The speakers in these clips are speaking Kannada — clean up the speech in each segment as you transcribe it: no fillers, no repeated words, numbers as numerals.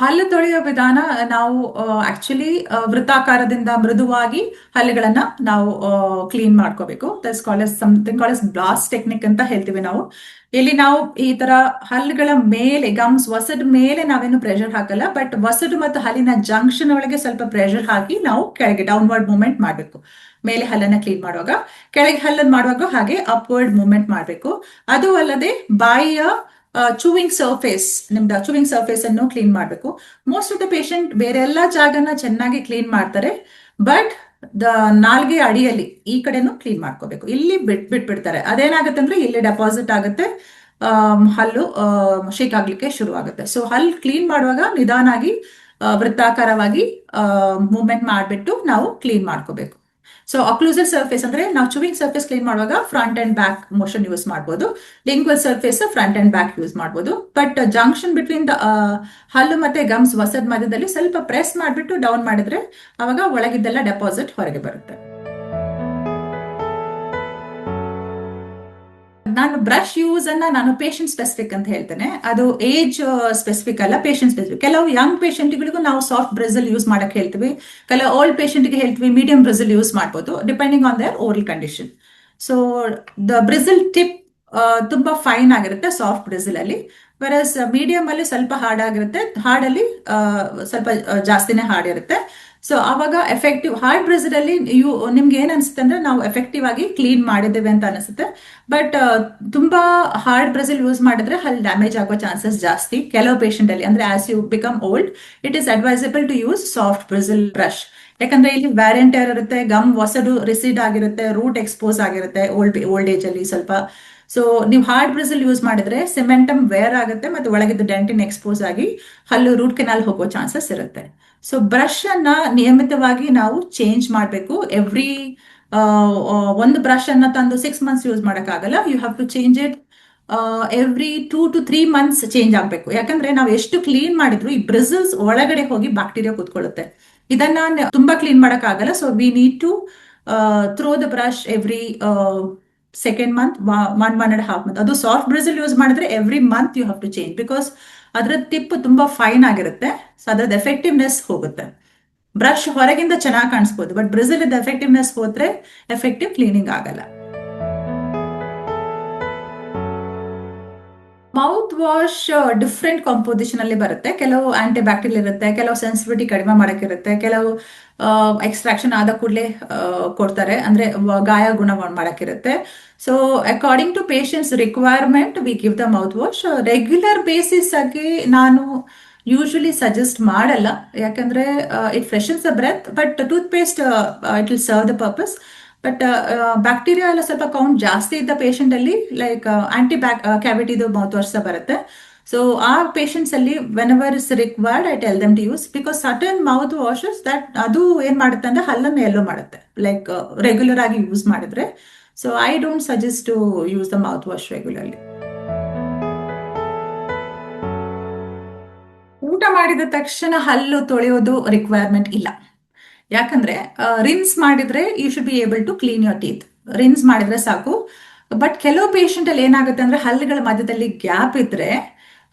ಹಲ್ಲು ತೊಳೆಯೋ ವಿಧಾನ ನಾವು ಆಕ್ಚುಲಿ ವೃತ್ತಾಕಾರದಿಂದ ಮೃದುವಾಗಿ ಹಲ್ಲುಗಳನ್ನ ನಾವು ಕ್ಲೀನ್ ಮಾಡ್ಕೋಬೇಕು. That's called as something called as blast technique ಅಂತ ಹೇಳ್ತೀವಿ ನಾವು. ಇಲ್ಲಿ ನಾವು ಈ ತರ ಹಲ್ಲುಗಳ ಮೇಲೆ ಗಮ್ಸ್ ವಸಡ್ ಮೇಲೆ ನಾವೇನು ಪ್ರೆಷರ್ ಹಾಕಲ್ಲ, ಬಟ್ ವಸಡು ಮತ್ತು ಹಲ್ಲಿನ ಜಂಕ್ಷನ್ ಒಳಗೆ ಸ್ವಲ್ಪ ಪ್ರೆಷರ್ ಹಾಕಿ ನಾವು ಕೆಳಗೆ ಡೌನ್ವರ್ಡ್ ಮೂವ್ಮೆಂಟ್ ಮಾಡಬೇಕು. ಮೇಲೆ ಹಲ್ಲನ್ನ ಕ್ಲೀನ್ ಮಾಡುವಾಗ, ಕೆಳಗೆ ಹಲ್ಲನ್ನು ಮಾಡುವಾಗ ಹಾಗೆ ಅಪ್ವರ್ಡ್ ಮೂವ್ಮೆಂಟ್ ಮಾಡಬೇಕು. ಅದು ಅಲ್ಲದೆ ಬಾಯಿಯ ಚೂವಿಂಗ್ ಸರ್ಫೇಸ್, ನಿಮ್ದು ಚೂವಿಂಗ್ ಸರ್ಫೇಸ್ ಅನ್ನು ಕ್ಲೀನ್ ಮಾಡಬೇಕು. ಮೋಸ್ಟ್ ಆಫ್ ದ ಪೇಷಂಟ್ ಬೇರೆ ಎಲ್ಲಾ ಜಾಗನ ಚೆನ್ನಾಗಿ ಕ್ಲೀನ್ ಮಾಡ್ತಾರೆ, ಬಟ್ ದ ನಾಲ್ಗೆ ಅಡಿಯಲ್ಲಿ ಈ ಕಡೆನೂ ಕ್ಲೀನ್ ಮಾಡ್ಕೋಬೇಕು. ಇಲ್ಲಿ ಬಿಟ್ಬಿಡ್ತಾರೆ. ಅದೇನಾಗುತ್ತೆ ಅಂದ್ರೆ ಇಲ್ಲಿ ಡೆಪಾಸಿಟ್ ಆಗುತ್ತೆ, ಹಲ್ಲು ಶೇಕ್ ಆಗ್ಲಿಕ್ಕೆ ಶುರು ಆಗುತ್ತೆ. ಸೊ ಹಲ್ಲು ಕ್ಲೀನ್ ಮಾಡುವಾಗ ನಿಧಾನಾಗಿ ವೃತ್ತಾಕಾರವಾಗಿ ಮೂವ್ಮೆಂಟ್ ಮಾಡಿಬಿಟ್ಟು ನಾವು ಕ್ಲೀನ್ ಮಾಡ್ಕೋಬೇಕು. ಸೊ ಅಕ್ಲೂಸಲ್ ಸರ್ಫೇಸ್ ಅಂದ್ರೆ ನಾವು ಚೂವಿಂಗ್ ಸರ್ಫೇಸ್ ಕ್ಲೀನ್ ಮಾಡುವಾಗ front and back motion use ಮಾಡಬಹುದು. Lingual surface front and back use ಮಾಡಬಹುದು. ಬಟ್ ಜಂಕ್ಷನ್ ಬಿಟ್ವೀನ್ ದ ಹಲ್ಲು ಮತ್ತೆ ಗಮ್ಸ್ ವಸದ್ ಮಧ್ಯದಲ್ಲಿ ಸ್ವಲ್ಪ ಪ್ರೆಸ್ ಮಾಡಿಬಿಟ್ಟು ಡೌನ್ ಮಾಡಿದ್ರೆ ಅವಾಗ ಒಳಗಿದ್ದೆಲ್ಲ ಡೆಪಾಸಿಟ್ ಹೊರಗೆ ಬರುತ್ತೆ. ನಾನು ಬ್ರಷ್ ಯೂಸ್ ಅನ್ನ ನಾನು ಪೇಷಂಟ್ ಸ್ಪೆಸಿಫಿಕ್ ಅಂತ ಹೇಳ್ತೇನೆ. ಅದು ಏಜ್ ಸ್ಪೆಸಿಫಿಕ್ ಅಲ್ಲ, ಪೇಷಂಟ್ ಸ್ಪೆಸಿಫಿಕ್. ಕೆಲವು ಯಂಗ್ ಪೇಷಂಟ್ಗಳಿಗೂ ನಾವು ಸಾಫ್ಟ್ ಬ್ರಿಸಲ್ ಯೂಸ್ ಮಾಡಕ್ ಹೇಳ್ತೀವಿ. ಕೆಲವು ಓಲ್ಡ್ ಪೇಷಂಟ್ಗೆ ಹೇಳ್ತೀವಿ ಮೀಡಿಯಂ ಬ್ರಿಸಲ್ ಯೂಸ್ ಮಾಡ್ಬೋದು, depending on their oral condition. So the bristle tip ತುಂಬಾ ಫೈನ್ ಆಗಿರುತ್ತೆ ಸಾಫ್ಟ್ ಬ್ರಿಸಲ್ ಅಲ್ಲಿ, ವೆರಸ್ ಮೀಡಿಯಂ ಅಲ್ಲಿ ಸ್ವಲ್ಪ ಹಾರ್ಡ್ ಆಗಿರುತ್ತೆ, ಹಾರ್ಡಲ್ಲಿ ಸ್ವಲ್ಪ ಜಾಸ್ತಿನೇ ಹಾರ್ಡ್ ಇರುತ್ತೆ. ಸೊ ಅವಾಗ ಎಫೆಕ್ಟಿವ್ ಹಾರ್ಡ್ ಬ್ರಿಸಲ್ ಅಲ್ಲಿ ನಿಮ್ಗೆ ಏನ್ ಅನ್ಸುತ್ತೆ ಅಂದ್ರೆ ನಾವು ಎಫೆಕ್ಟಿವ್ ಆಗಿ ಕ್ಲೀನ್ ಮಾಡಿದ್ದೇವೆ ಅಂತ ಅನಿಸುತ್ತೆ. ಬಟ್ ತುಂಬಾ ಹಾರ್ಡ್ ಬ್ರಿಸಲ್ ಯೂಸ್ ಮಾಡಿದ್ರೆ ಹಲ್ ಡ್ಯಾಮೇಜ್ ಆಗೋ ಚಾನ್ಸಸ್ ಜಾಸ್ತಿ ಕೆಲವು ಪೇಷಂಟ್ ಅಲ್ಲಿ. ಅಂದ್ರೆ as you become old it is advisable to use soft bristle brush. ಯಾಕಂದ್ರೆ ಇಲ್ಲಿ ವ್ಯಾರಿಯಂಟರ್ ಇರುತ್ತೆ, ಗಮ್ ವಸಡು ರಿಸೀಡ್ ಆಗಿರುತ್ತೆ, ರೂಟ್ ಎಕ್ಸ್ಪೋಸ್ ಆಗಿರುತ್ತೆ ಓಲ್ಡ್ ಏಜ್ ಅಲ್ಲಿ ಸ್ವಲ್ಪ. ಸೊ ನೀವು ಹಾರ್ಡ್ ಬ್ರಿಸಲ್ ಯೂಸ್ ಮಾಡಿದ್ರೆ ಸಿಮೆಂಟಮ್ ವೇರ್ ಆಗುತ್ತೆ ಮತ್ತೆ ಒಳಗಿದ್ದು ಡೆಂಟಿನ್ ಎಕ್ಸ್ಪೋಸ್ ಆಗಿ ಹಲ್ಲು ರೂಟ್ ಕೆನಾಲ್ ಹೋಗೋ ಚಾನ್ಸಸ್ ಇರುತ್ತೆ. ಸೊ ಬ್ರಷ್ ಅನ್ನ ನಿಯಮಿತವಾಗಿ ನಾವು ಚೇಂಜ್ ಮಾಡಬೇಕು. ಎವ್ರಿ ಒಂದು ಬ್ರಷ್ ಅನ್ನ ತಂದು 6 months ಯೂಸ್ ಆಗಲ್ಲ. You have to change it every 2 to 3 months change ಆಗಬೇಕು. ಯಾಕಂದ್ರೆ ನಾವು ಎಷ್ಟು ಕ್ಲೀನ್ ಮಾಡಿದ್ರು ಈ ಬ್ರಿಸಲ್ಸ್ ಒಳಗಡೆ ಹೋಗಿ ಬ್ಯಾಕ್ಟೀರಿಯಾ ಕೂತ್ಕೊಳ್ಳುತ್ತೆ. ಇದನ್ನ ತುಂಬಾ ಕ್ಲೀನ್ ಆಗಲ್ಲ. So we need to throw the brush every second month, 1.5 months. ಅದು ಸಾಫ್ಟ್ ಬ್ರಿಸಲ್ ಯೂಸ್ ಮಾಡಿದ್ರೆ every month you have to change, because ಅದರ ಟಿಪ್ ತುಂಬಾ ಫೈನ್ ಆಗಿರುತ್ತೆ. ಸೊ ಅದ್ರದ್ದು ಎಫೆಕ್ಟಿವ್ನೆಸ್ ಹೋಗುತ್ತೆ. ಬ್ರಷ್ ಹೊರಗಿಂದ ಚೆನ್ನಾಗಿ ಕಾಣಿಸ್ಬೋದು, ಬಟ್ ಬ್ರಿಸಲ್ ಇದ್ದ ಎಫೆಕ್ಟಿವ್ನೆಸ್ ಹೋದ್ರೆ ಎಫೆಕ್ಟಿವ್ ಕ್ಲೀನಿಂಗ್ ಆಗಲ್ಲ. ಮೌತ್ ವಾಶ್ ಡಿಫ್ರೆಂಟ್ ಕಾಂಪೋಸಿಷನ್ ಅಲ್ಲಿ ಬರುತ್ತೆ. ಕೆಲವು ಆಂಟಿ ಬ್ಯಾಕ್ಟೀರಿಯಲ್ ಇರುತ್ತೆ, ಕೆಲವು ಸೆನ್ಸಿಟಿವಿಟಿ ಕಡಿಮೆ ಮಾಡಕ್ಕಿರುತ್ತೆ, ಕೆಲವು ಎಕ್ಸ್ಟ್ರಾಕ್ಷನ್ ಆದ ಕೂಡಲೇ ಕೊಡ್ತಾರೆ, ಅಂದ್ರೆ ಗಾಯ ಗುಣ ಮಾಡಕ್ಕಿರುತ್ತೆ. So according to patients requirement we give the mouth wash. Regular basis ಆಗಿ ನಾನು ಯೂಶಲಿ ಸಜೆಸ್ಟ್ ಮಾಡಲ್ಲ, ಯಾಕಂದ್ರೆ it freshens the breath, but toothpaste it will serve the purpose. But bacteria ಎಲ್ಲ ಸ್ವಲ್ಪ ಕೌಂಟ್ ಜಾಸ್ತಿ ಇದ್ದ ಪೇಷಂಟ್ ಅಲ್ಲಿ ಲೈಕ್ ಆಂಟಿ ಕ್ಯಾವಿಟಿದು ಮೌತ್ ವಾಶ್ ಬರುತ್ತೆ. ಸೊ ಆ ಪೇಷಂಟ್ಸ್ ಅಲ್ಲಿ whenever is required I tell them to use, because certain mouthwashes that ಅದು ಏನ್ ಮಾಡುತ್ತೆ ಅಂದ್ರೆ ಹಲ್ಲನ್ನು ಎಲ್ಲೋ ಮಾಡುತ್ತೆ, ಲೈಕ್ ರೆಗ್ಯುಲರ್ ಆಗಿ ಯೂಸ್ ಮಾಡಿದ್ರೆ. So I don't suggest to use the mouth wash regularly. ಊಟ ಮಾಡಿದ ತಕ್ಷಣ ಹಲ್ಲು ತೊಳೆಯೋದು ರಿಕ್ವೈರ್ಮೆಂಟ್ ಇಲ್ಲ. ಯಾಕಂದ್ರೆ ರಿನ್ಸ್ ಮಾಡಿದ್ರೆ you should be able to clean your teeth. Rinse ಮಾಡಿದ್ರೆ ಸಾಕು. ಬಟ್ ಕೆಲವು ಪೇಷಂಟ್ ಅಲ್ಲಿ ಏನಾಗುತ್ತೆ ಅಂದ್ರೆ ಹಲ್ಲುಗಳ ಮಧ್ಯದಲ್ಲಿ ಗ್ಯಾಪ್ ಇದ್ರೆ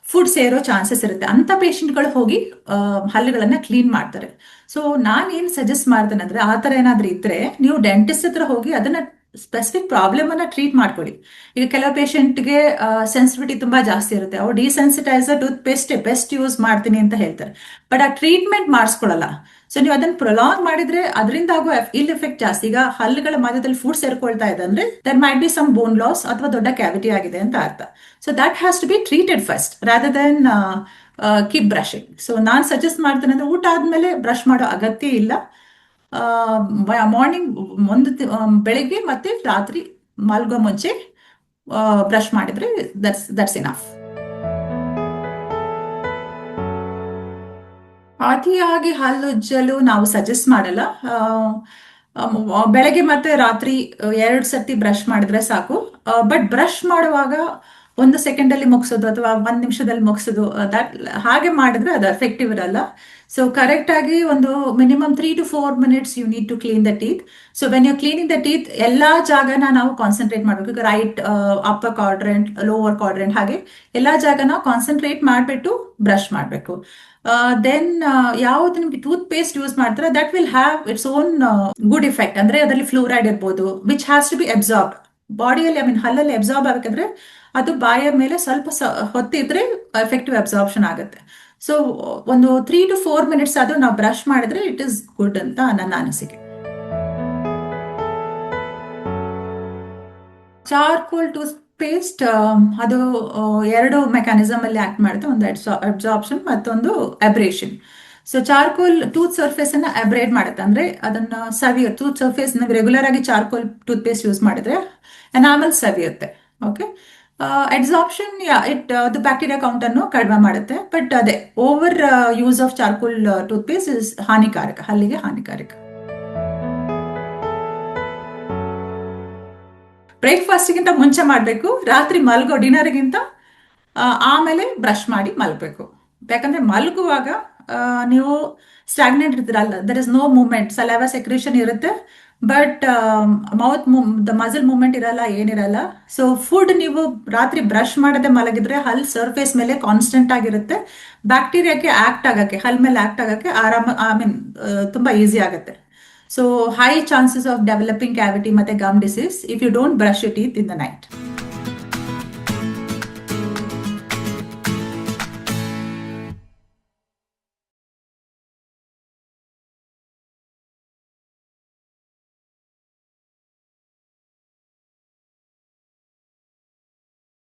ಫುಡ್ ಸೇರೋ ಚಾನ್ಸಸ್ ಇರುತ್ತೆ. ಅಂತ ಪೇಷಂಟ್ಗಳು ಹೋಗಿ ಹಲ್ಲುಗಳನ್ನ ಕ್ಲೀನ್ ಮಾಡ್ತಾರೆ. ಸೊ ನಾನು ಏನ್ ಸಜೆಸ್ಟ್ ಮಾಡ್ತೇನೆ ಅಂದ್ರೆ ಆ ಥರ ಏನಾದ್ರೂ ಇದ್ರೆ ನೀವು ಡೆಂಟಿಸ್ಟ್ ಹತ್ರ ಹೋಗಿ ಅದನ್ನ ಸ್ಪೆಸಿಫಿಕ್ ಪ್ರಾಬ್ಲಮ್ ಅನ್ನ ಟ್ರೀಟ್ ಮಾಡ್ಕೊಳ್ಳಿ. ಈಗ ಕೆಲವು ಪೇಷಂಟ್ಗೆ ಸೆನ್ಸಿಟಿವಿಟಿ ತುಂಬಾ ಜಾಸ್ತಿ ಇರುತ್ತೆ, ಅವ್ರು ಡಿಸೆನ್ಸಿಟೈಸರ್ ಟೂತ್ ಪೇಸ್ಟ್ ಬೆಸ್ಟ್ ಯೂಸ್ ಮಾಡ್ತೀನಿ ಅಂತ ಹೇಳ್ತಾರೆ, ಬಟ್ ಆ ಟ್ರೀಟ್ಮೆಂಟ್ ಮಾಡಿಸ್ಕೊಳ್ಳಲ್ಲ. ಸೊ ನೀವು ಅದನ್ನ ಪ್ರೊಲಾಂಗ್ ಮಾಡಿದ್ರೆ ಅದರಿಂದ ಆಗೋ ಇಲ್ ಎಫೆಕ್ಟ್ ಜಾಸ್ತಿ. ಈಗ ಹಲ್ಲುಗಳ ಮಧ್ಯದಲ್ಲಿ ಫುಡ್ ಸೇರ್ಕೊಳ್ತಾ ಇದೆ ಅಂದ್ರೆ there might be some bone loss ಅಥವಾ ದೊಡ್ಡ ಕ್ಯಾವಿಟಿ ಆಗಿದೆ ಅಂತ ಅರ್ಥ. So that has to be treated first rather than keep brushing. So ನಾನು ಸಜೆಸ್ಟ್ ಮಾಡ್ತೇನೆ ಅಂದ್ರೆ ಊಟ ಆದ್ಮೇಲೆ ಬ್ರಷ್ ಮಾಡೋ ಅಗತ್ಯ ಇಲ್ಲ. ಮಾರ್ನಿಂಗ್ ಬೆಳಿಗ್ಗೆ ಮತ್ತೆ ರಾತ್ರಿ ಮಲ್ಗೋ ಮುಂಚೆ ಬ್ರಷ್ ಮಾಡಿದ್ರೆ ದಟ್ಸ್ ಇನಫ್. ಅತಿಯಾಗಿ ಹಲ್ಲುಜ್ಜಲು ನಾವು ಸಜೆಸ್ಟ್ ಮಾಡಲ್ಲ. ಬೆಳಗ್ಗೆ ಮತ್ತೆ ರಾತ್ರಿ 2 ಸರ್ತಿ ಬ್ರಷ್ ಮಾಡಿದ್ರೆ ಸಾಕು. ಬಟ್ ಬ್ರಷ್ ಮಾಡುವಾಗ ಒಂದು ಸೆಕೆಂಡಲ್ಲಿ ಮುಗಿಸೋದು ಅಥವಾ 1 ನಿಮಿಷದಲ್ಲಿ ಮುಗಿಸೋದು, ದಟ್ ಹಾಗೆ ಮಾಡಿದ್ರೆ ಅದು ಎಫೆಕ್ಟಿವ್ ಇರಲ್ಲ. ಸೊ ಕರೆಕ್ಟ್ ಆಗಿ ಒಂದು minimum 3 to 4 minutes you need to clean the teeth. So when you cleaning the teeth ಎಲ್ಲಾ ಜಾಗನ ನಾವು ಕಾನ್ಸಂಟ್ರೇಟ್ ಮಾಡಬೇಕು. Right upper quadrant, lower quadrant, ಹಾಗೆ ಎಲ್ಲಾ ಜಾಗನ ಕಾನ್ಸಂಟ್ರೇಟ್ ಮಾಡಿಬಿಟ್ಟು ಬ್ರಷ್ ಮಾಡಬೇಕು. ದೆನ್ ಯಾವ್ದು ನಿಮ್ಗೆ ಟೂತ್ ಪೇಸ್ಟ್ ಯೂಸ್ ಮಾಡ್ತಾರೆ that will have its own good effect. ಅಂದ್ರೆ ಅದರಲ್ಲಿ ಫ್ಲೂರೈಡ್ ಇರ್ಬೋದು, which has to be absorb ಬಾಡಿಯಲ್ಲಿ, ಐ ಮೀನ್ ಹಲ್ಲಲ್ಲಿ ಅಬ್ಸಾರ್ಬ್ ಆಗಬೇಕಂದ್ರೆ ಅದು ಬಾಯ ಮೇಲೆ ಸ್ವಲ್ಪ ಹೊತ್ತಿದ್ರೆ ಎಫೆಕ್ಟಿವ್ ಅಬ್ಸಾರ್ಪ್ಷನ್ ಆಗುತ್ತೆ. ಸೊ ಒಂದು 3 to 4 minutes ಅದು ನಾವು ಬ್ರಷ್ ಮಾಡಿದ್ರೆ ಇಟ್ ಇಸ್ ಗುಡ್ ಅಂತ ನನ್ನ ಅನಿಸಿಕೆ. ಚಾರ್ಕೋಲ್ ಟೂತ್ ಪೇಸ್ಟ್ ಅದು ಎರಡು ಮೆಕ್ಯಾನಿಸಮ್ ಅಲ್ಲಿ ಆಕ್ಟ್ ಮಾಡುತ್ತೆ. ಒಂದು ಅಬ್ಸಾರ್ಪ್ಷನ್, ಮತ್ತೊಂದು abrasion. So charcoal tooth surface ಅನ್ನ ಅಬ್ರೇಡ್ ಮಾಡುತ್ತೆ, ಅಂದ್ರೆ ಅದನ್ನ ಸವಿಯುತ್ತೆ. ಟೂತ್ ಸರ್ಫೇಸ್ ರೆಗ್ಯುಲರ್ ಆಗಿ ಚಾರ್ಕೋಲ್ ಟೂತ್ ಪೇಸ್ಟ್ ಯೂಸ್ ಮಾಡಿದ್ರೆ ಎನಾಮಲ್ ಸವಿಯುತ್ತೆ. ಓಕೆ, ಅಬ್ಸಾರ್ಪ್ಷನ್ ಅದು ಬ್ಯಾಕ್ಟೀರಿಯಾ ಕೌಂಟ್ ಅನ್ನು ಕಡಿಮೆ ಮಾಡುತ್ತೆ. ಬಟ್ ಅದೇ over use of charcoal tooth paste is ಹಾನಿಕಾರಕ, ಹಲ್ಲಿಗೆ ಹಾನಿಕಾರಕ. ಬ್ರೇಕ್ಫಾಸ್ಟ್ಗಿಂತ ಮುಂಚೆ ಮಾಡಬೇಕು, ರಾತ್ರಿ ಮಲ್ಗೋ ಡಿನ್ನರ್ಗಿಂತ ಆಮೇಲೆ ಬ್ರಷ್ ಮಾಡಿ ಮಲ್ಗಬೇಕು. ಯಾಕಂದ್ರೆ ಮಲಗುವಾಗ ನೀವು ಸ್ಟಾಗ್ನೆಂಟ್ ಇರ್ತೀರಲ್ಲ, there is no movement, saliva secretion ಇರುತ್ತೆ, but mouth the muscle movement ಇರಲ್ಲ, ಏನಿರಲ್ಲ. ಸೊ ಫುಡ್ ನೀವು ರಾತ್ರಿ ಬ್ರಷ್ ಮಾಡದೆ ಮಲಗಿದ್ರೆ ಹಲ್ ಸರ್ಫೇಸ್ ಮೇಲೆ ಕಾನ್ಸ್ಟೆಂಟ್ ಆಗಿರುತ್ತೆ. ಬ್ಯಾಕ್ಟೀರಿಯಾಕ್ಕೆ ಆಕ್ಟ್ ಆಗಕ್ಕೆ, ಹಲ್ ಮೇಲೆ ಆಕ್ಟ್ ಆಗಕ್ಕೆ ಐ ಮೀನ್ ತುಂಬಾ ಈಸಿ ಆಗುತ್ತೆ. So high chances of developing cavity ಮತ್ತೆ gum disease if you don't brush your teeth in the night.